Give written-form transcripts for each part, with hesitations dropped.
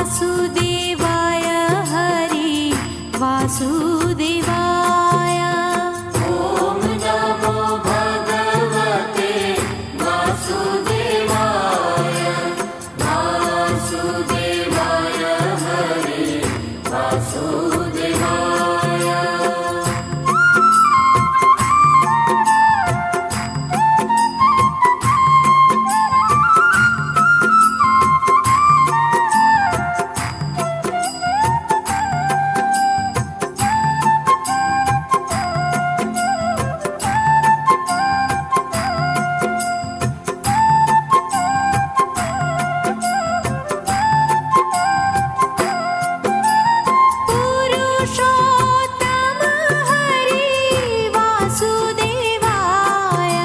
वासुदेवाय हरि वासुदेवाय। ॐ नमो भगवते वासुदेवाय। वासुदेवाय हरि वासुदेवाय। पुरुषोत्तम हरि वासुदेवाय।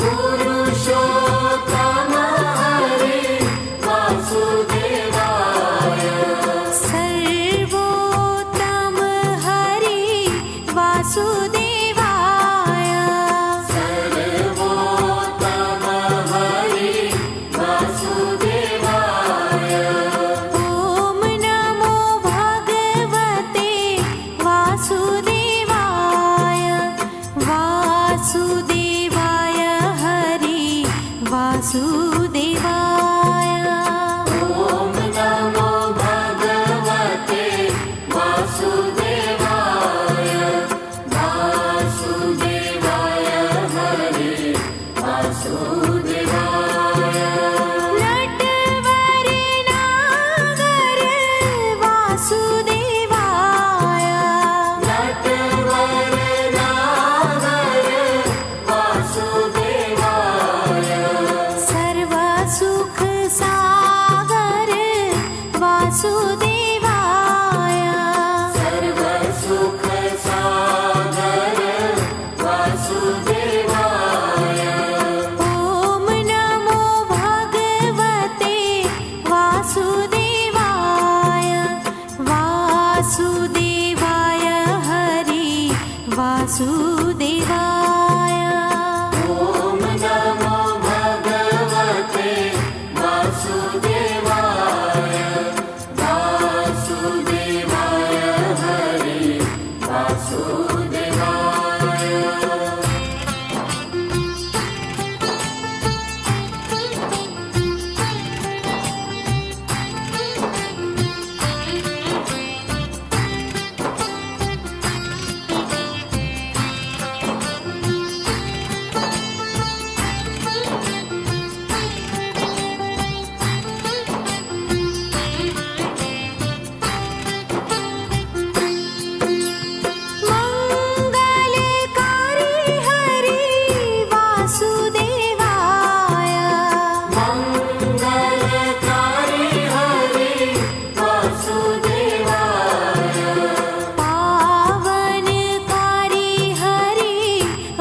पुरुषोत्तम हरि वासुदेवाय। सर्वोत्तम हरि वासुदेवाय। सर्वोत्तम हरि वासुदेवाय। ॐ नमो भगवते वासुदेवाय। वासुदेवाय हरि वासुदेवाय। ॐ नमो भगवते वासुदेवाय। वासुदेवाय हरि वासुदेवाय। नटवर नागर वासुदेवाय। नटवर नागर वासुदेवाय। सर्वसुख सागर वासुदेवाय। सर्वसुख सागर वासुदेवाय। ॐ नमो भगवते वासुदेवाय। वासुदेवाय हरि वासुदेवाय। ॐ नमो भगवते वासुदेवाय। वासुदेवाय हरि वासुदेवाय। मंगलकारी हरि वासुदेवाय। मंगलकारी हरि वासुदेवाय। पावनकारी हरि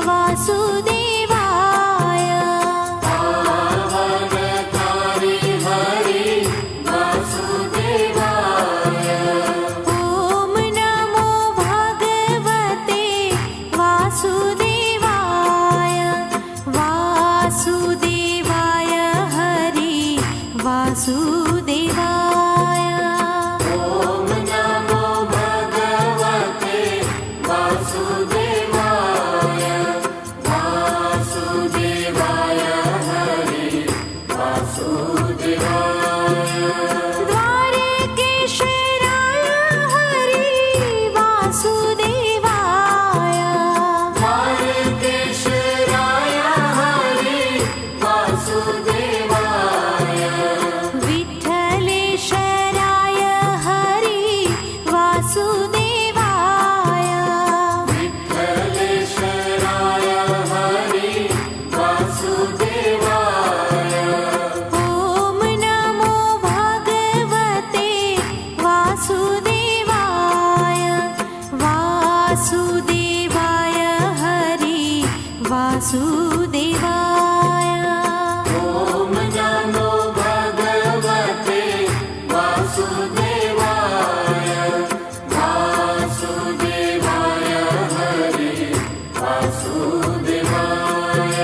वासुदेवाय। पावनकारी हरि वासुदेवाय। ॐ नमो भगवते वासुदेवाय। वासुदेवाय हरि वासुदेवाय। ॐ नमो भगवते वासुदेवाय। वासुदेवाय हरि वासुदेवाय। द्वारकेश्वराय हरि वासुदेवाय। द्वारकेश्वराय हरि वासुदेवाय। विठ्ठलेश्वराय हरि वासुदेवाय। विठ्ठलेश्वराय हरि वासुदेवाय। ॐ नमो भगवते वासुदेवाय। वासुदेवाय हरि वासुदेवाय। ॐ नमो भगवते वासुदेवाय। वासुदेवाय हरि वासुदेवाय।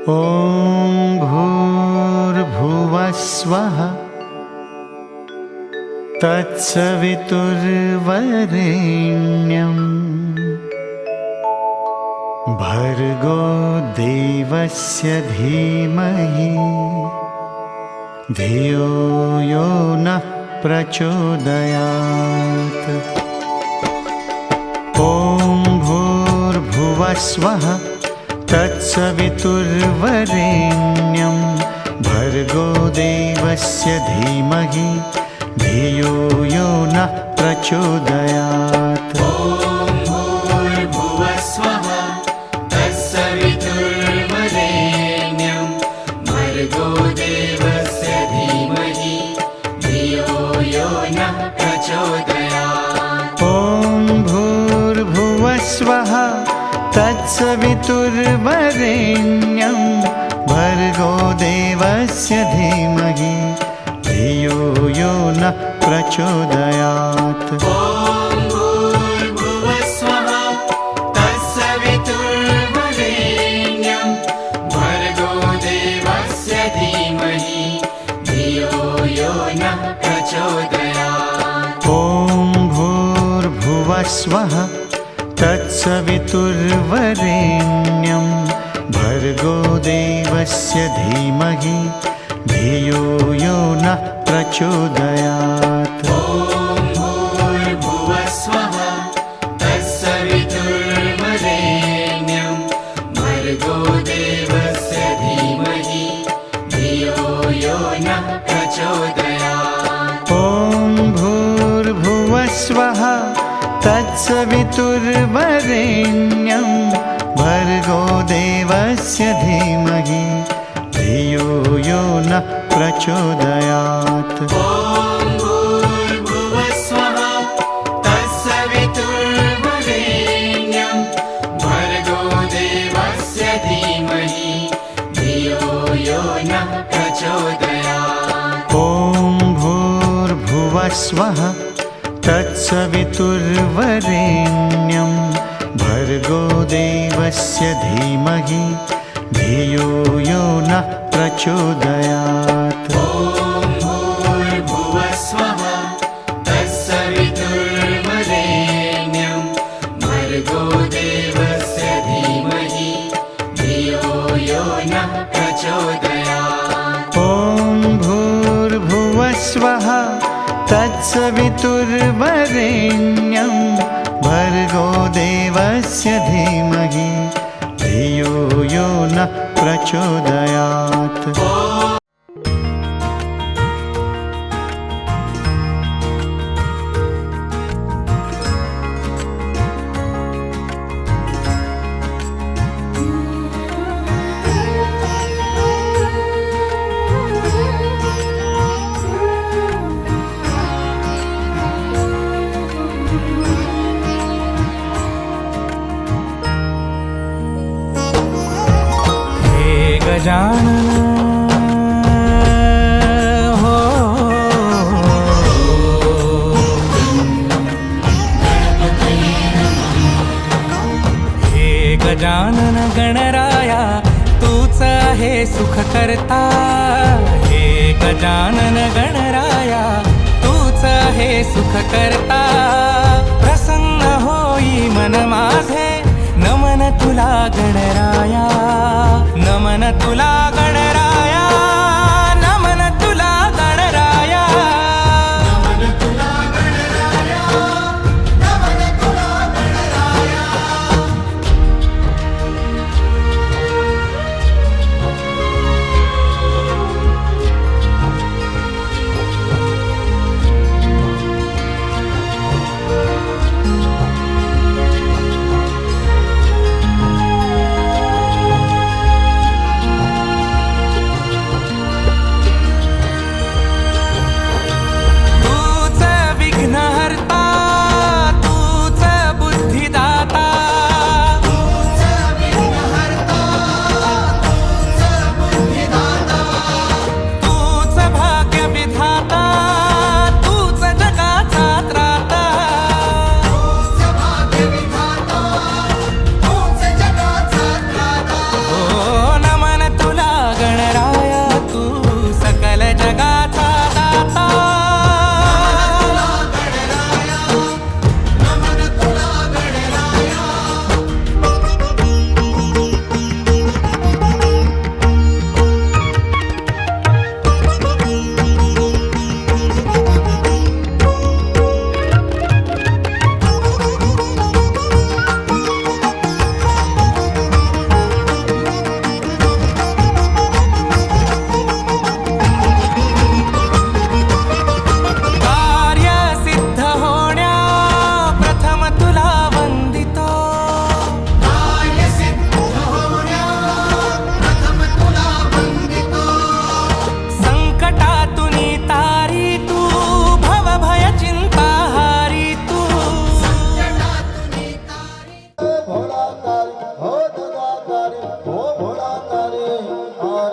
ॐ भूर्भुवः स्वः तत्सवितुर्वरेण्यं भर्गो देवस्य धीमहि धियो यो नः प्रचोदयात्। ॐ भूर्भुवः स्वः तत्सवितुर्वरेण्यं भर्गो देवस्य धीमहि धियो यो नः प्रचोदयात्। ॐ भूर्भुवः स्वः तत्सवितुर्वरेण्यं भर्गो देवस्य धीमहि धियो यो नः प्रचोदयात्। ॐ भूर्भुवः स्वः तत्सवितुर्वरेण्यं भर्गो देवस्य धीमहि धियो यो नः प्रचोदयात्। ॐ भूर्भुवः स्वः तत्सवितुर्वरेण्यं भर्गो देवस्य धीमहि धियो यो नः प्रचोदयात्। ॐ भूर्भुवः स्वः तत्सवितुर्वरेण्यं भर्गो देवस्य धीमहि धियो यो नः प्रचोदयात्। ॐ भूर्भुवः स्वः तत्सवितुर्वरेण्यं भर्गो देवस्य धीमहि धियो यो नः प्रचोदयात्। ॐ भूर्भुवः स्वः तत्सवितुर्वरेण्यं भर्गो देवस्य धीमहि धियो यो नः प्रचोदयात्। ॐ भूर्भुवः स्वः तत्सवितुर्वरेण्यं भर्गो देवस्य धीमहि धियो यो नः प्रचोदयात्। ॐ भूर्भुवः स्वः तत्सवितुर्वरेण्यं भर्गो देवस्य धीमहि धियो यो नः प्रचोदयात्। ॐ भूर्भुवः स्वः तत्सवितुर्वरेण्यं भर्गो देवस्य धीमहि धियो यो नः प्रचोदयात्। ॐ भूर्भुवः स्वः तत्सवितुर्वरेण्यं भर्गो देवस्य धीमहि धियो यो नः प्रचोदयात्। गजानन हो हे गजानन गणराया तूच आहे सुख करता। हे गजानन गणराया तूच आहे सुख करता। प्रसन्न होई मन माझे नमन तुला गणराया, नमन तुला गणराया, नमन तुला गणराया, नमन तुला गणराया, नमन तुला गणराया।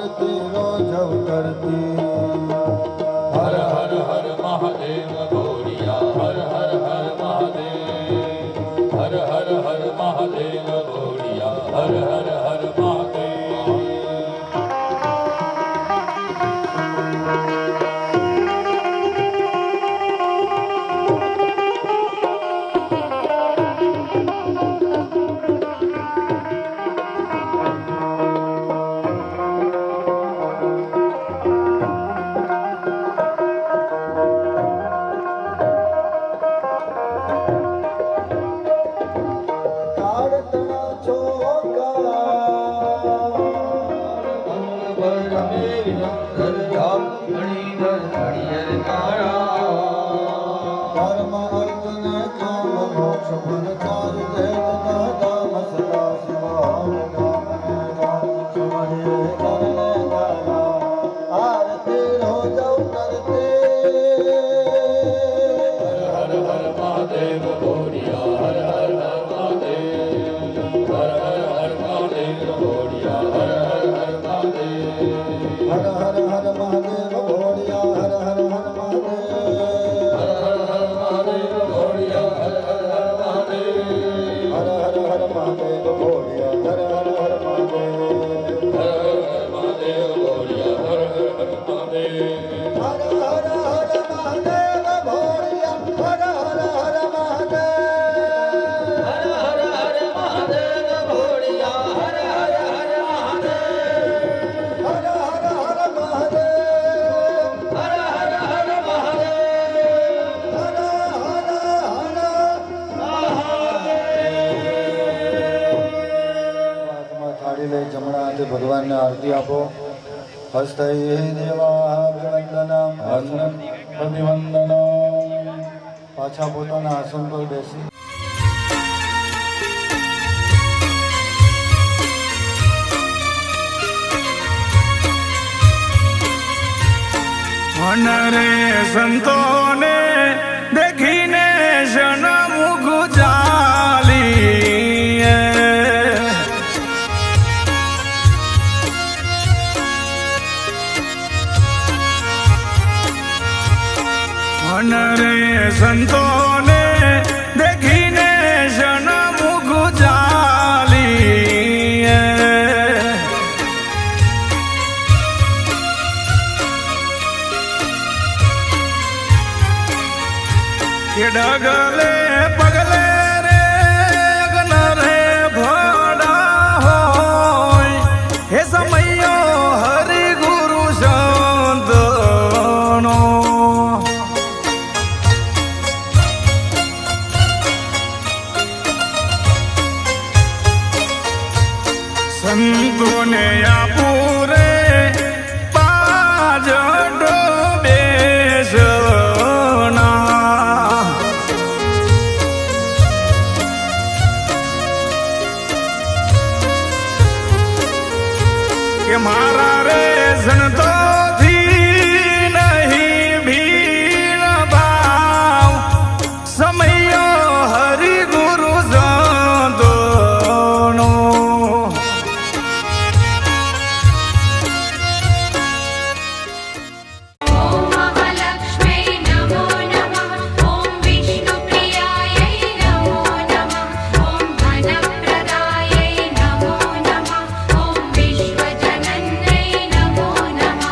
આરતી રોજ ઉતરતી. હર હર હર મહાદેવ ગોરિયા હર હર હર મહાદેવ હર હર હર મહાદેવ ગોરિયા હર હર હર મહાદેવ તાળતણા ચોકા ધર્મ અર્થ ને કામ મોક્ષ ફળ તારું દેવ દાદા મસલા શિવામ સમજે કરને દાદા આરતી રોજ ઉતરતી. હર હર મહાદેવ ગોરિયા હર હર હર મહાદેવ હર હર હર મહાદેવ ગોરિયા હર હર હર મહાદેવ હર હર હર મહાદેવ ભોળિયા હર હર હર મહાદેવ. હર હર હર મહાદેવ ગોરિયા હર હર હર મહાદેવ હર હર હર મહાદેવ ભોળિયા હર હર હર મહાદેવ. હર હર હર મહાદેવ ગોરિયા હર હર હર મહાદેવ હર હર હર મહાદેવ ભોળિયા હર હર હર મહાદેવ. હર હર હર મહાદેવ ગોરિયા હર હર હર મહાદેવ હર હર હર મહાદેવ. હર હર હર મહાદેવ હર હર હાથમાં થાળી લઈ જમણા હાથે ભગવાનને આરતી આપો. હસ્તૈ દેવા અભિવંદનમ અભિવંદન પાછા પોતાના આસન પર બેસી રે સંતોને દેખીને જનમુખ જાલી રે સંતોને દેખીને જનમુખ જાલી કે ડગલે પગલે રે અગ્ન રે ભડા હોય હે સમયો હરિ ગુરુ સંતનો સંતોને આપુરે પાજ ડોબેસના કે મારા રે સંતોથી નહીં ભીણ ભાવ સમયો હરિ ગુરુ સંતનો ॐ महालक्ष्म्यै नमो नमः ॐ विष्णुप्रियायै नमो नमः ॐ धनप्रदायै नमो नमः ॐ विश्वजनन्यै नमो नमः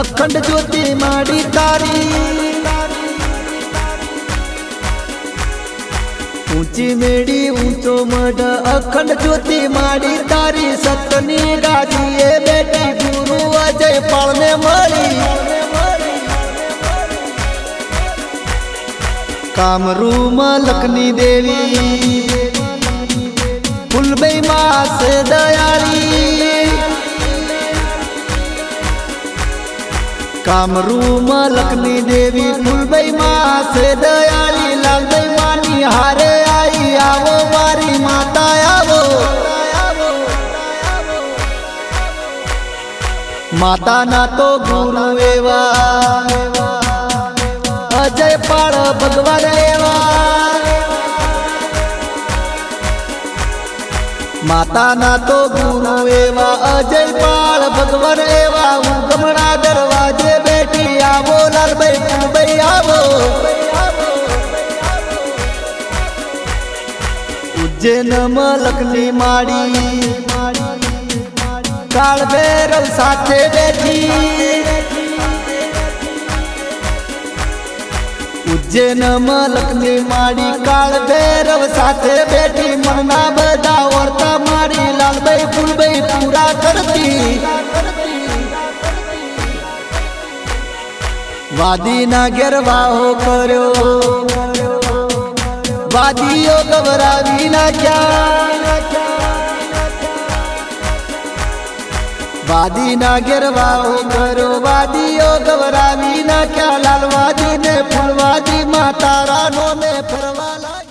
અખંડ જ્યોતિ માડી તારી ઊંચી મેળી ઊંચો મઢ અખંડ જ્યોતિ માડી તારી સતની ગાદીએ બેટી ગુરુ અજય પાળને મળી કામરૂમાં લખની દેવી ફૂલબઈ માં છે દયાળી કામરૂમાં લખની દેવી ફૂલબઈ માં છે દયાળી લાલબઈ માની હારે આવી આવો મારી માતા આવો માતાના તો ગુરુ એવા અજય પાળ ભગવાન એવા માતાના તો ગુરુ એવા અજય પાળ ભગવાન એવા ઉગમણા દરવાજે બેઠી આવો લાલભાઈ ફૂલભાઈ આવો ઉજ્જૈનમાં લખની માડી કાળ ભૈરવ સાથે બેઠી ઉજ્જૈનમાં લખની માડી કાળ ભૈરવ સાથે બેઠી મનના બધા વર્તા મારી લાલભાઈ ફૂલભાઈ પૂરા કરતી વાદીના ઘેર વાહો કર્યો વાદીઓ ગભરાવી નાખ્યા વાદીના ઘેર વાહો કર્યો વાદીઓ ગભરાવી નાખ્યા લાલવાદી ને ફૂલવાદી માં તારા નોમે ફરવા લાગ્યા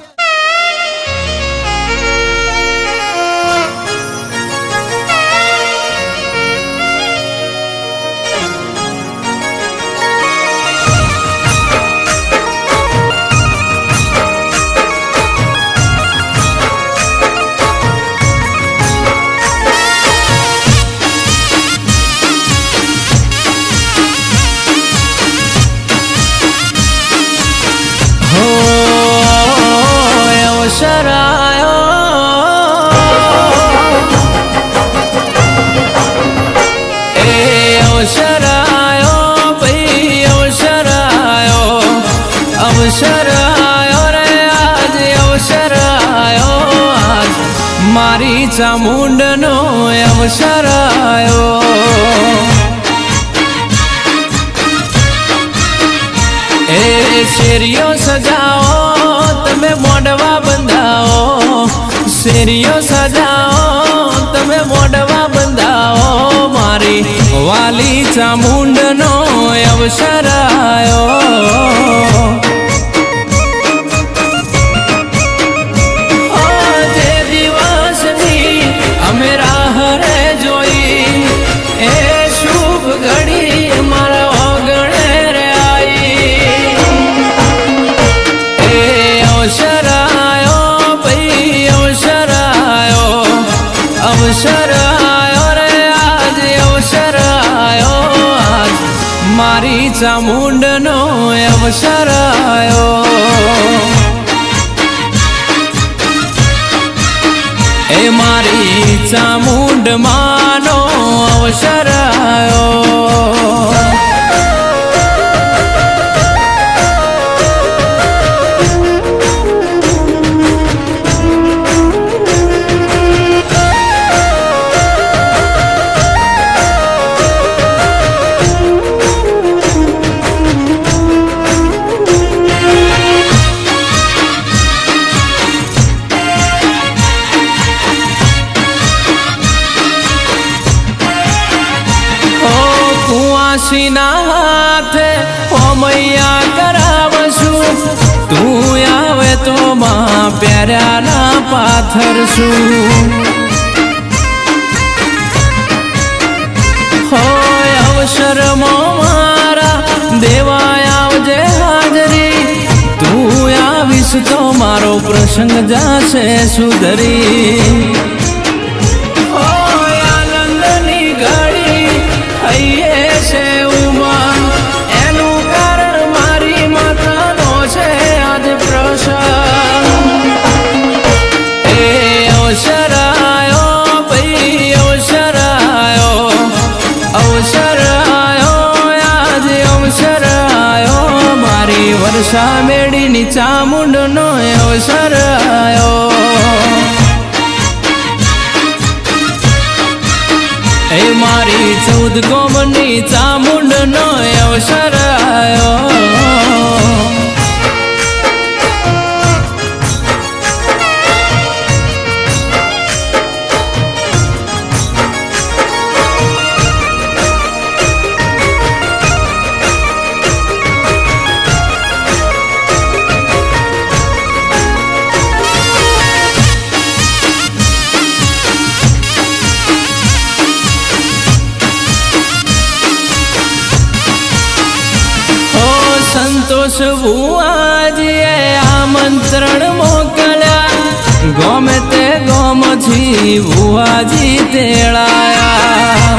મારી ચામુંડનો અવસર આયો એ શેરીઓ સજાઓ તમે મોઢવા બંધાવો શેરીઓ સજાઓ તમે મોઢવા બંધાવો મારી વાલી ચામુંડનો અવસર આયો મારી ચામુંડનો અવસર આયો એ મારી ચામુંડ માનો અવસર આયો ના હાથે ઓમૈયા કરાવશું તું આવે તો માં પ્યારાના પાથર છું હોય અવસરમાં મારા દેવાય આવજે હાજરી તું આવીશ તો મારો પ્રસંગ જાશે સુધરી વર્ષા મેળીની ચામુંડનો અવસર આયો એ મારી 14 ગોમની ચામુંડનો અવસર આયો સંતોષ ભુવાજીએ આમંત્રણ મોકલ્યા ગોમે તે ગોમથી ભુવાજી તેડાયા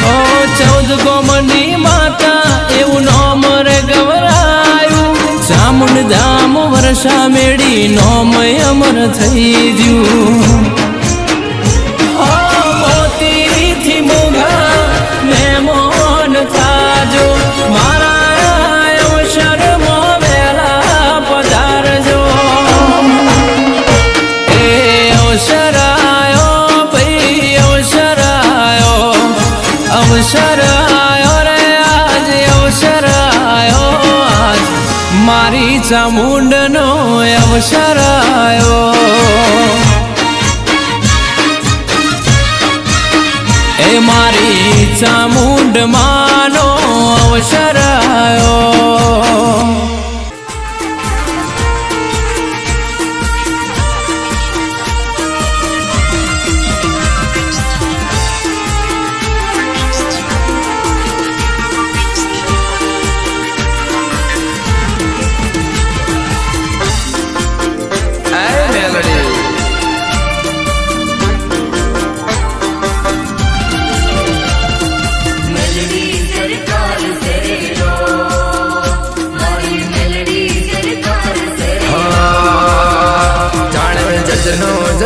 ઓ 14 ગોમની માતા એવું નોમ રે ગવરાયું ચામુંડ ધામ વર્ષા મેળી નોમ અમર થઈ ગયું થાજો મારા અવસરમાં વેલા પધારજો એ અવસર આયો ભાઈ અવસર આયો રે આજ અવસર આયો આજ મારી ચામુંડનો અવસર આયો એ મારી ચામુંડ માનો અવસર આયો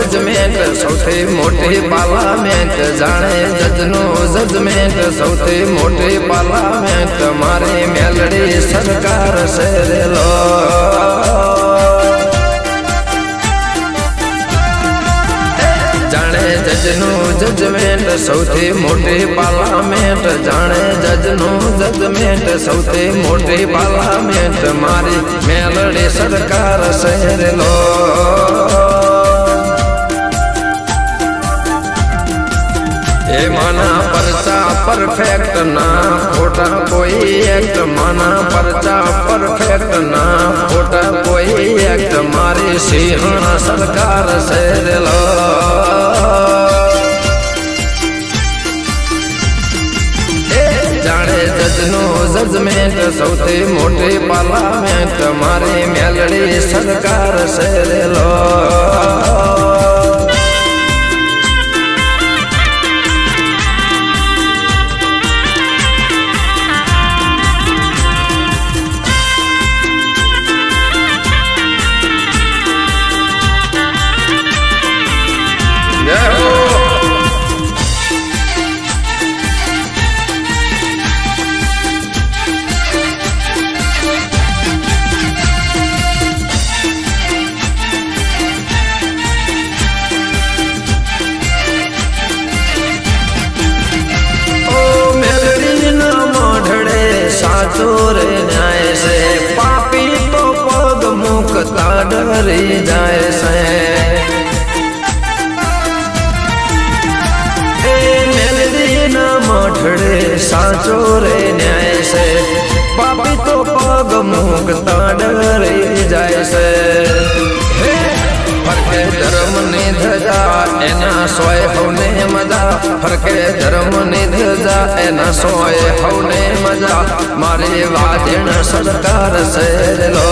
જજમેન્ટ સૌથી મોટી પાર્લામેન્ટ જાણે જજનો જજમેન્ટ સૌથી મોટી પાર્લામેન્ટ મારી મેલડી સરકાર છે રેલો જાણે જજનું જજમેન્ટ સૌથી મોટી પાર્લામેન્ટ જાણે જજનું જજમેન્ટ સૌથી મોટી પાર્લામેન્ટ મારી મેલડી સરકાર છે રેલો એ માના પરચા પરફેક્ટ ના ખોટા કોઈ એક્ટ માના પરચા પરફેક્ટ ના ખોટા કોઈ એક્ટ મારી સિંહણ સરકાર છે રેલો જાણે જજનું જજમેન્ટ સૌથી મોટી પાર્લામેન્ટ મારી મેલડી સરકાર છે રેલો ચોરે ન્યાય છે પાપી તો પગ મુકતા ડરી જાય છે એ મેલડીના મઢડે સાચો રે ન્યાય છે પાપી તો પગ મુકતા ડરી જાય છે ફરકે ધર્મની ધજા એના સોય હવને મજા ફરકે ધર્મની ધજા એના સોય હવને મજા મારી વાજણ સરકાર છે રેલો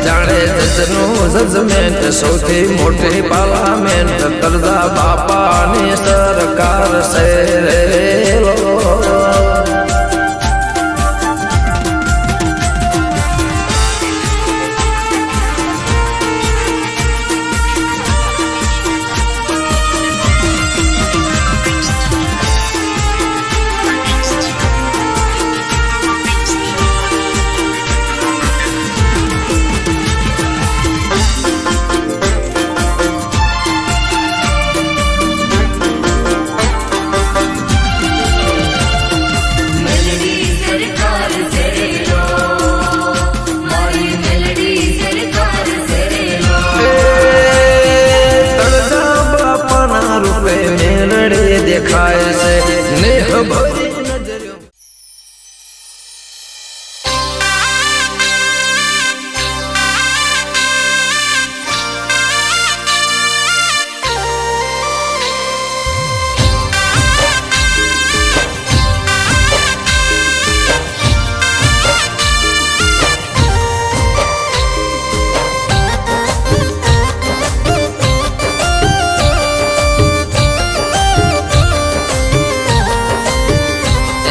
જાણે જજનું જજમેન્ટ સૌથી મોટી પાર્લામેન્ટ તરજા બાપાની સરકાર છે રેલો દેખાય છે નેહ ભરી નજરો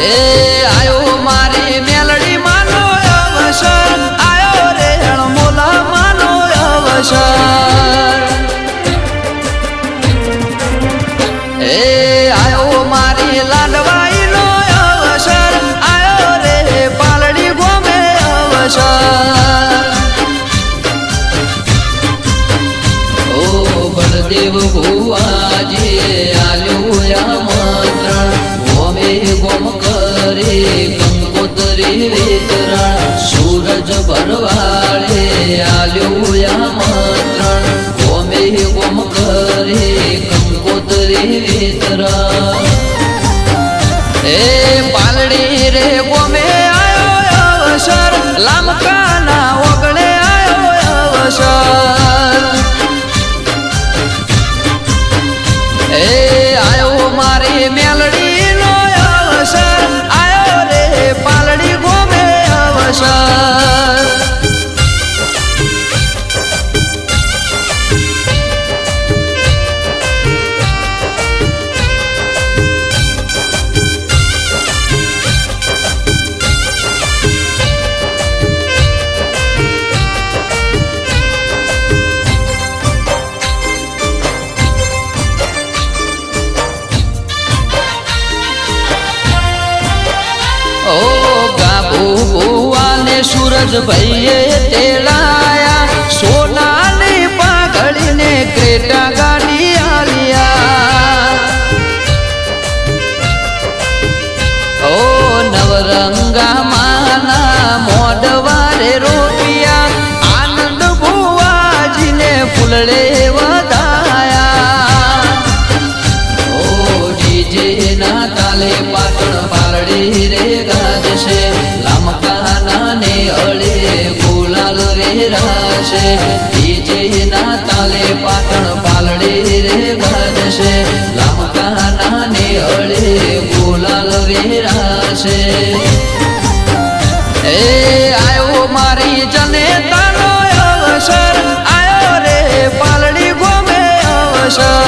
આયો મારી મેલડી માનો અવસર આયો રે મોલા માનો અવસર આયો મારી લાડવાઈ નો અવસર આયો રે પાલડી ગોમે અવસર ઓ બળદેવ ભુવાજી આલ્યું આમંત્રણ ગોમે ગોમ કરે કંકોત્રી વિતરણ સૂરજ ભરવાડે આલ્યું આમંત્રણ ગોમે ગોમ કરે કંકોત્રી વિતરણ પાલડી રે ગોમે આયો અવસર લામકાના ઓગણે આયો અવસર આયો મારી મેલડી નો અવસર આયો રે પાલડી ગોમે અવસર ઓ ગાબુ ભુવાને સૂરજ ભાઈએ તેડાયા સોનાની પાઘડીને ક્રેટા ગાડી આલિયા ઓ નવરંગા માના મોઢવારે રોપિયા આનંદ ભુવાજીને ફૂલડે વધાયા ઓ ડીજે ના તાલે પાટણ પાલડી રે ગાજશે લામકાના ને અળે ગુલાલ રે રાશે ડીજે ના તાલે પાટણ પાલડી રે ગાજશે લામકાના ને અળે ગુલાલ રે રાશે આયો મારી જનેતાનો અવસર આયો રે પાલડી ગોમે અવસર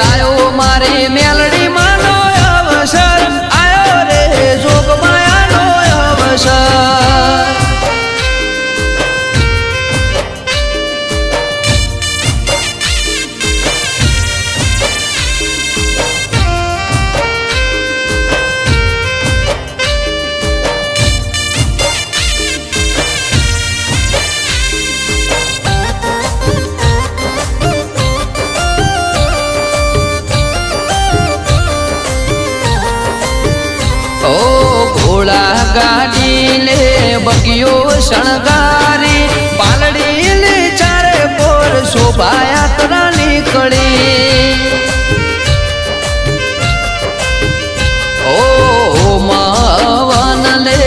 આયો મારી મેલડી માનો અવસર આયો રે જોગમાયાનો અવસર ઘોડા ગાડીને બગીયો શણગારી પાલડીને ચારે પોર શોભાયાત્રા નીકળી ઓ મવન લે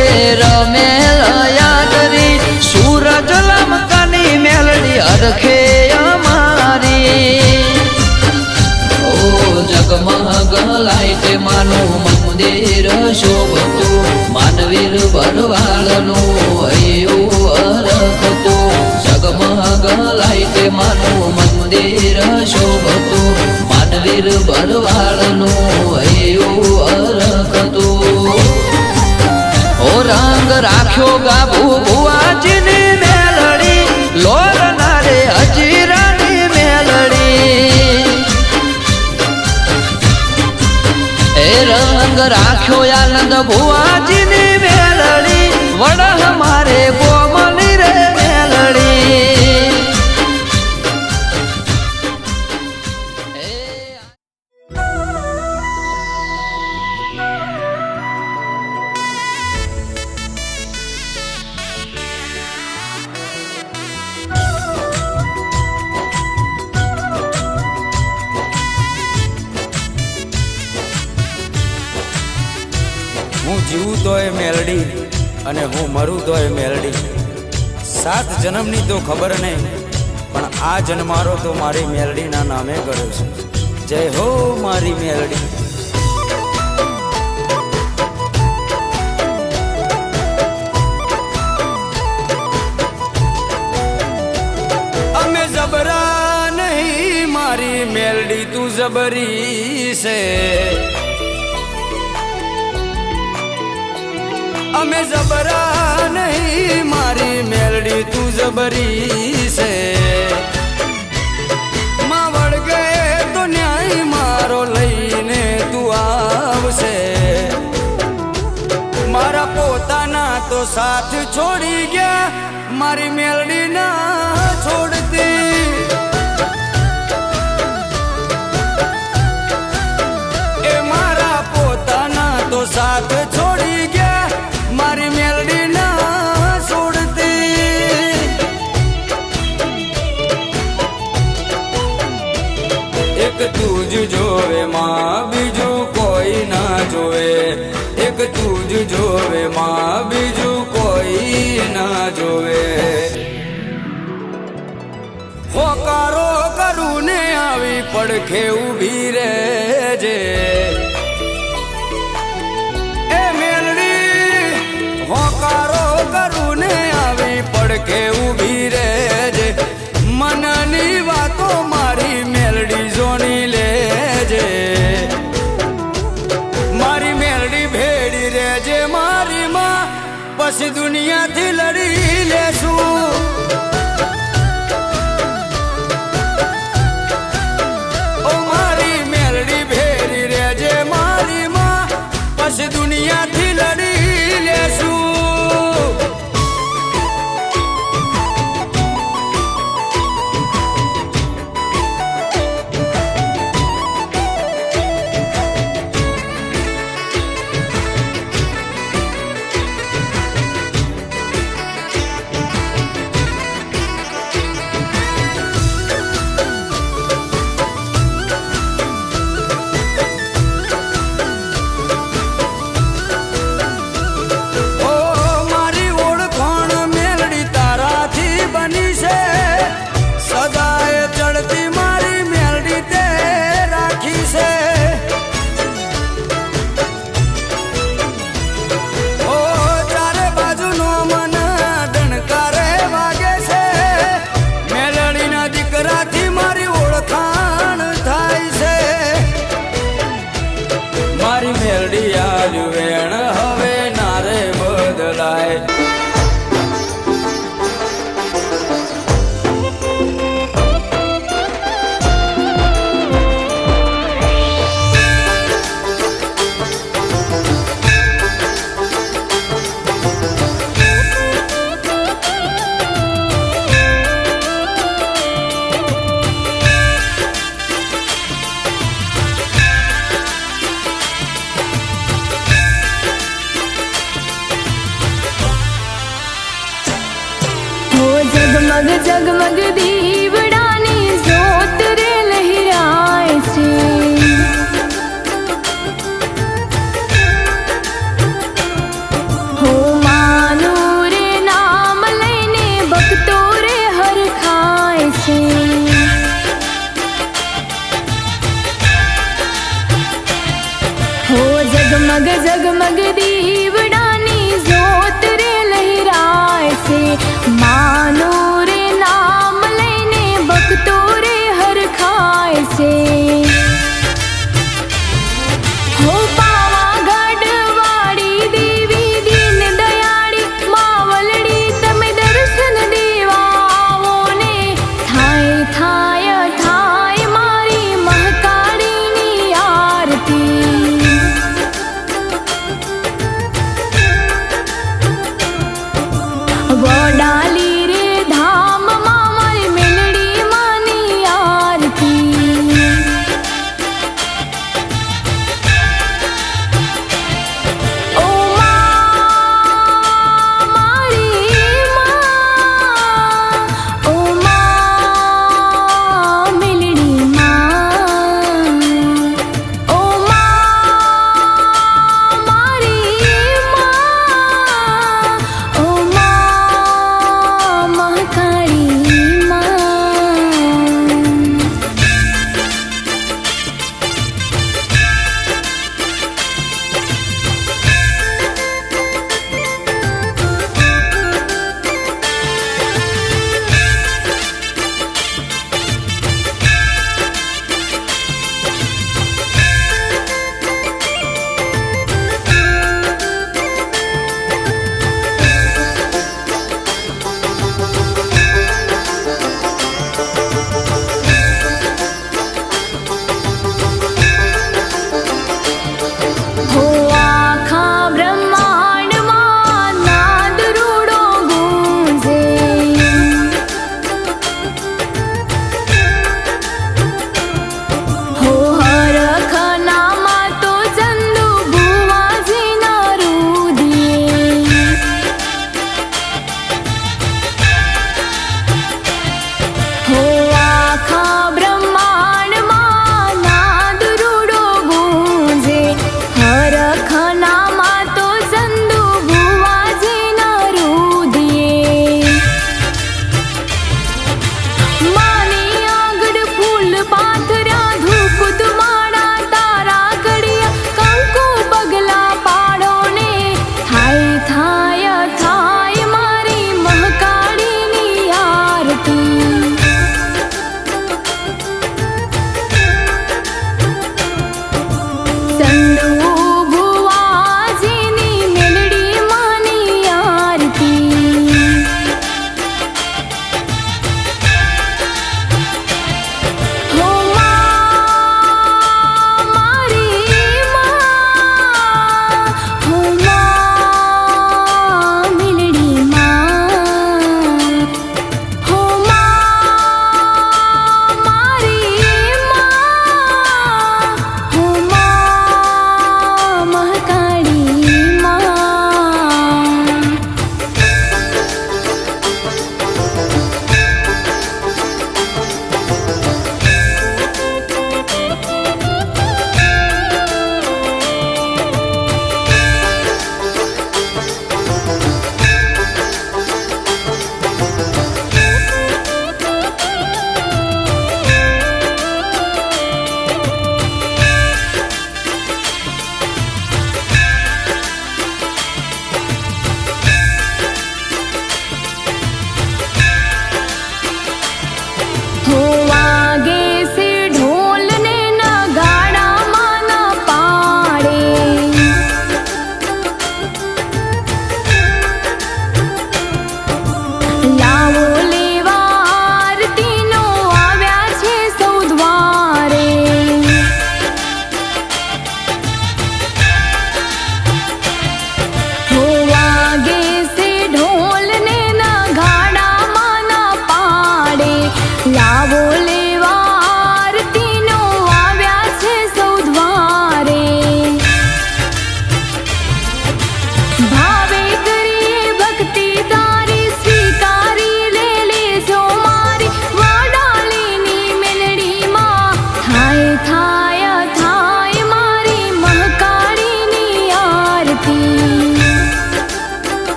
રમેલ યાદરી સૂરજ લમકાની મેલડી અરખે અમારી ઓ જગમગ લાઈટ માનું મંદિર શોભતું માનવીર ભરવાડનું હૈયું અરખતું જગમગ લાઈટ માનું મંદિર શોભતું માનવીર ભરવાડનું હૈયું અરખતું ઓ રંગ રાખ્યો ગાબુ ભુવાજીની મેલડી લોરના રે હજીરાની મેલડી રંગ રાખ્યો આનંદ ભુવાજીની મેલડી વડ મારે કોમલી રે મેલડી તોય મેલડી અને હું મરું તોય મેલડી. 7 જન્મની તો ખબર નહીં, પણ આ જન્મારો તો મારી મેલડીના નામે કર્યો છે. જય હો મારી મેલડી. અમે જબરા નહીં મારી મેલડી તું જબરી છે. અમે જબરા નહીં મારી મેલડી તું જબરી છે. માં વળગે તો ન્યાય મારો લઈને તું આવશે. મારા પોતાના તો સાથ છોડી ગયા, મારી મેલડી ના છોડતી. એ મારા પોતાના તો સાથ છોડી ગયા, મારી મેલડી ના છોડતી. એક તું જ જોવે માં બીજું કોઈ ના જોવે. એક તું જ જોવે માં બીજું કોઈ ના જોવે. હોકારો કરું ને આવી પડખે ઊભી રહેજે. એ મેલડી હોકારો કરું ને આવી પડખે ઊભી રહેજે. મનની વાતો મારી મેલડી જોની લેજે. મારી મેલડી ભેડી રહેજે મારી માં, પછી દુનિયાથી લડી લેશું. ઓ મારી મેલડી ભેડી રહેજે મારી માં, પછી દુનિયાથી લડી લેશું. મેલડી આલ્યું વેણ હવે નારે બદલાય. जगमग जगमग दीवड़ानी जोत रे लहराए से. हो मानो रे नाम लईने भक्तो रे हर खाए से. हो जगमग जगमग दीवड़ानी जोत रे लहराए से. मानो रे नाम लईने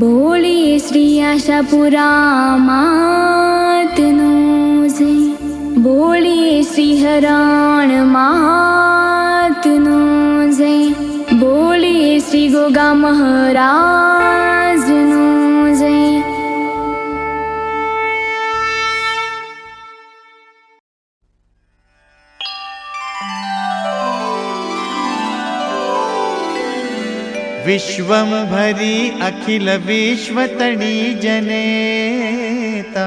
બોલીએ શ્રી આશાપુરા માતનો જય, બોલીએ શ્રી હરણ માતનો જય, બોલીએ શ્રી ગોગા મહારાજનો જય. विश्वं भरी अखिल विश्वतणी जनेता,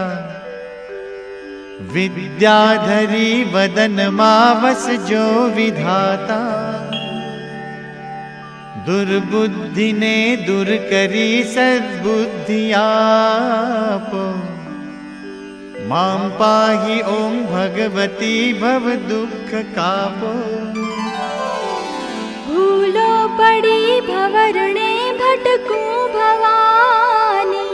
विद्याधरी वदन मावस जो विधाता, दुर्बुद्धि ने दूर करी सद्बुद्धि आपो, मां पाहि ओम भगवती भव दुख कापो. भूलो पड़ी भवरणे भटकूं भवानी,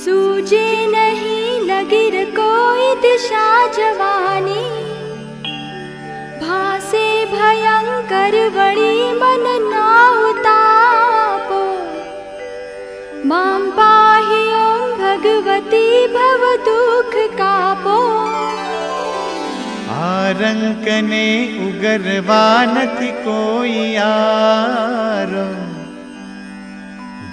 सूझे नहीं लगिर कोई दिशा जवानी, भासे भयंकर वड़ी मन ना उतापो, मां पाहि ओम भगवती भव दुख कापो. आरंक ने उगरवा नथी कोई यारो,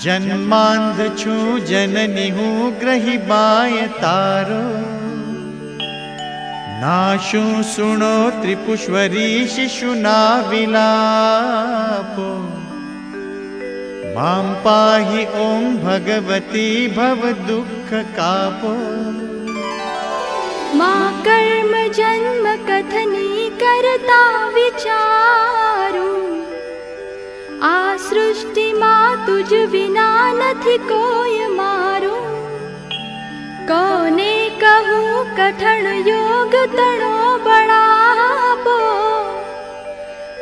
जन्मांध छू जननी हूँ ग्रही बाय तारो, नाशू सुनो त्रिपुष्वरी शिशु ना विलापो, मां पाहि ओम भगवती भव दुख कापो. माँ कर्म जन्म कथनी करता विचारू, आ सृष्टि माँ तुझ विना नथी कोई मारू, कोने कहूँ कठण योग तणो बड़ापो,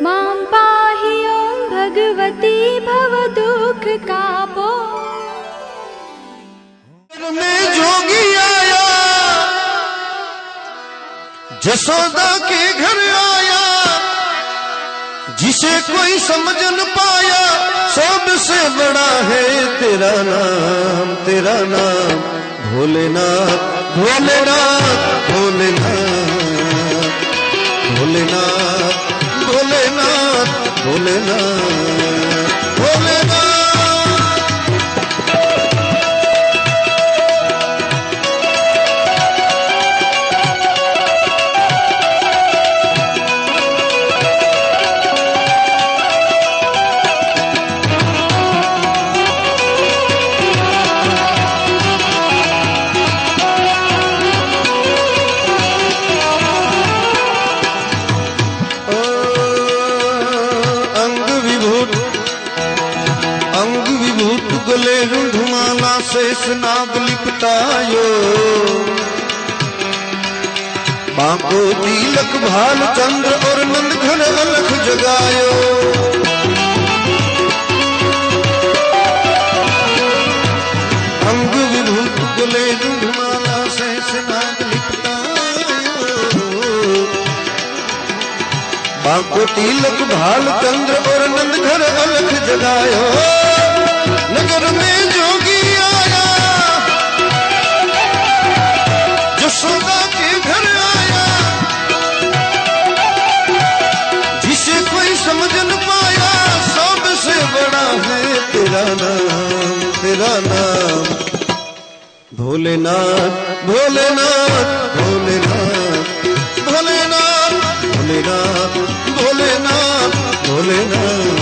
मां पाहि ओम भगवती भव दुख कापो. में जोगी आया, जसोदा के घर आया, जिसे कोई समझ न पाया, सबसे बड़ा है तेरा नाम, तेरा नाम भोलेनाथ, भोलेनाथ, भोलेनाथ, भोलेनाथ, भोलेनाथ, भोलेनाथ, भोलेनाथ. गले रुंधमाला शेष नाग लिपटायो, बांको तिलक भाल चंद्र और नंद घन अलख जगायो, अंग विभूत गले रुंधमाला शेष नाग लिपटायो, बांको तिलक भाल चंद्र और नंद घन अलख जगायो. नगर में जोगी आया, जसोदा के घर आया, जिसे कोई समझ न पाया, सबसे बड़ा है तेरा नाम, तेरा नाम भोलेनाथ, भोलेनाथ, भोलेनाथ, भोलेनाथ, भोलेनाथ, भोलेनाथ, भोलेनाथ.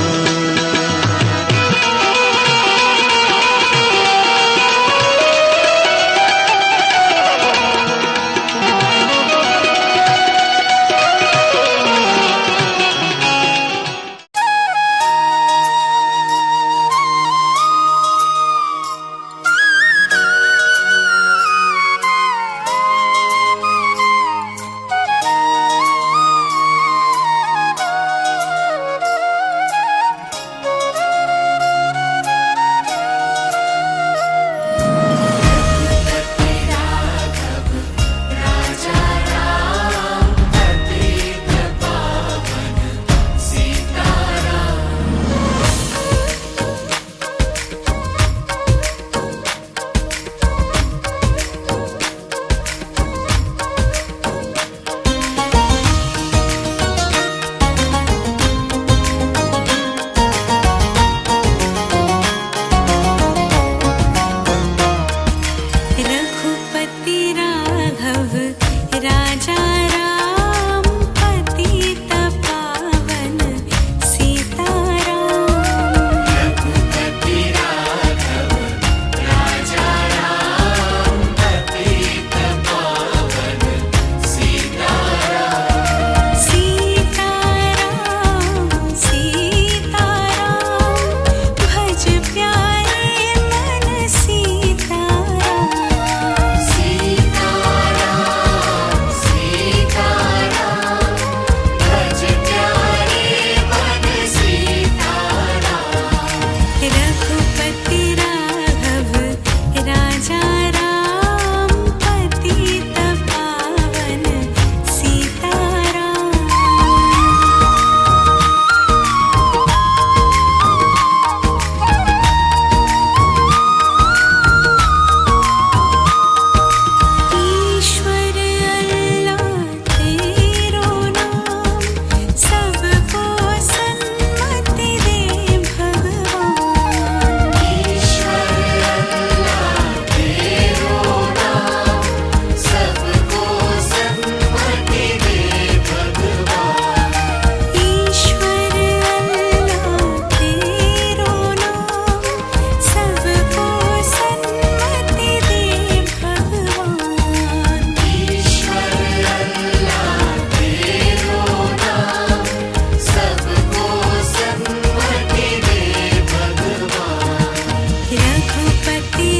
रघुपति